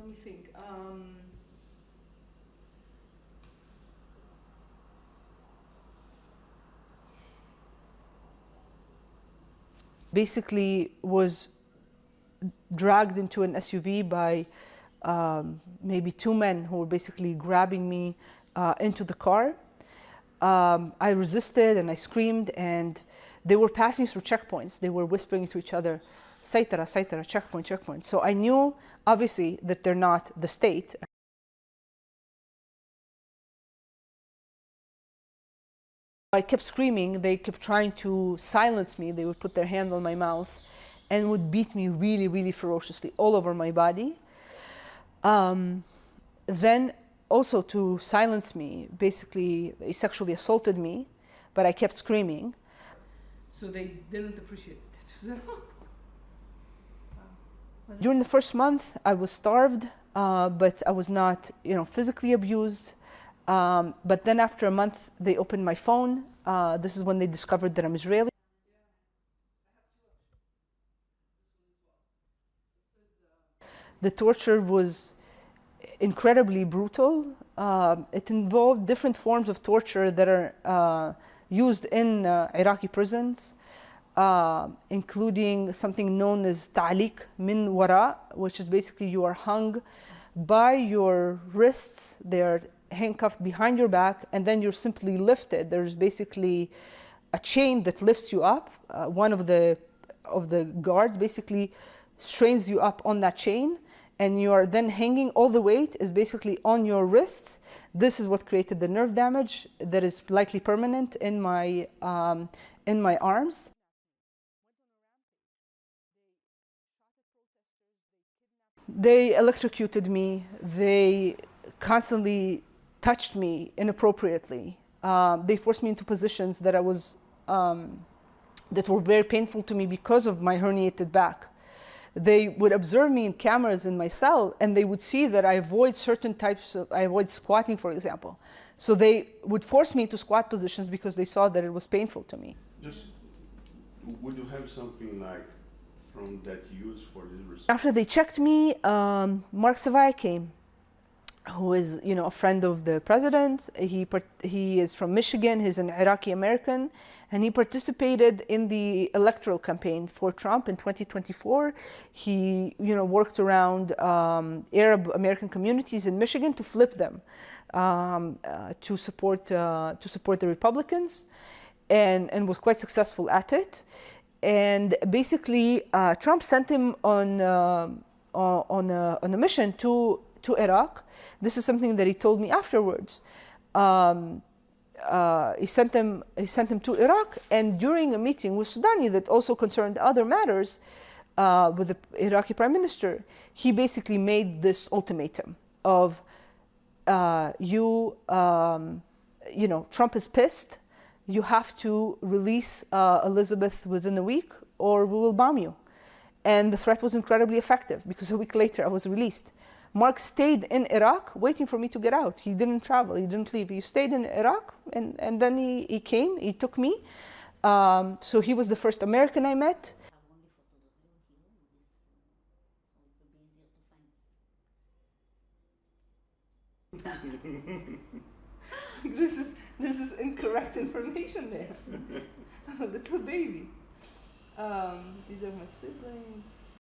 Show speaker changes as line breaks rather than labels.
me think. Basically was dragged into an SUV by maybe two men who were basically grabbing me into the car. I resisted and I screamed, and they were passing through checkpoints. They were whispering to each other, "Saitara, Saitara, checkpoint, checkpoint." So I knew, obviously, that they're not the state. I kept screaming. They kept trying to silence me. They would put their hand on my mouth and would beat me really, really ferociously all over my body. Then also to silence me, basically, they sexually assaulted me, but I kept screaming. So they didn't appreciate it. During the first month, I was starved, but I was not, physically abused. But then after a month, they opened my phone. This is when they discovered that I'm Israeli. The torture was incredibly brutal. It involved different forms of torture that are used in Iraqi prisons, including something known as ta'liq min wara, which is basically you are hung by your wrists. They're handcuffed behind your back, and then you're simply lifted. There's basically a chain that lifts you up. One of the guards basically strains you up on that chain, and you are then hanging. All the weight is basically on your wrists. This is what created the nerve damage that is likely permanent in my arms. They electrocuted me. They constantly touched me inappropriately. They forced me into positions that that were very painful to me because of my herniated back. They would observe me in cameras in my cell, and they would see that I avoid certain types of, I avoid squatting, for example. So they would force me into squat positions because they saw that it was painful to me.
Just, would you have something like from that use for this research?
After they checked me, Mark Savai came, who is, a friend of the president. He is from Michigan. He's an Iraqi American, and he participated in the electoral campaign for Trump in 2024. He, worked around Arab American communities in Michigan to flip them to support the Republicans, and was quite successful at it. And basically, Trump sent him on a mission to Iraq. This is something that he told me afterwards. He sent him to Iraq, and during a meeting with Sudani that also concerned other matters with the Iraqi prime minister, he basically made this ultimatum of, Trump is pissed. You have to release Elizabeth within a week, or we will bomb you. And the threat was incredibly effective, because a week later I was released. Mark stayed in Iraq waiting for me to get out. He didn't travel, he didn't leave. He stayed in Iraq, and then he came, he took me. So he was the first American I met. This is incorrect information there. I'm a little baby. These are my siblings.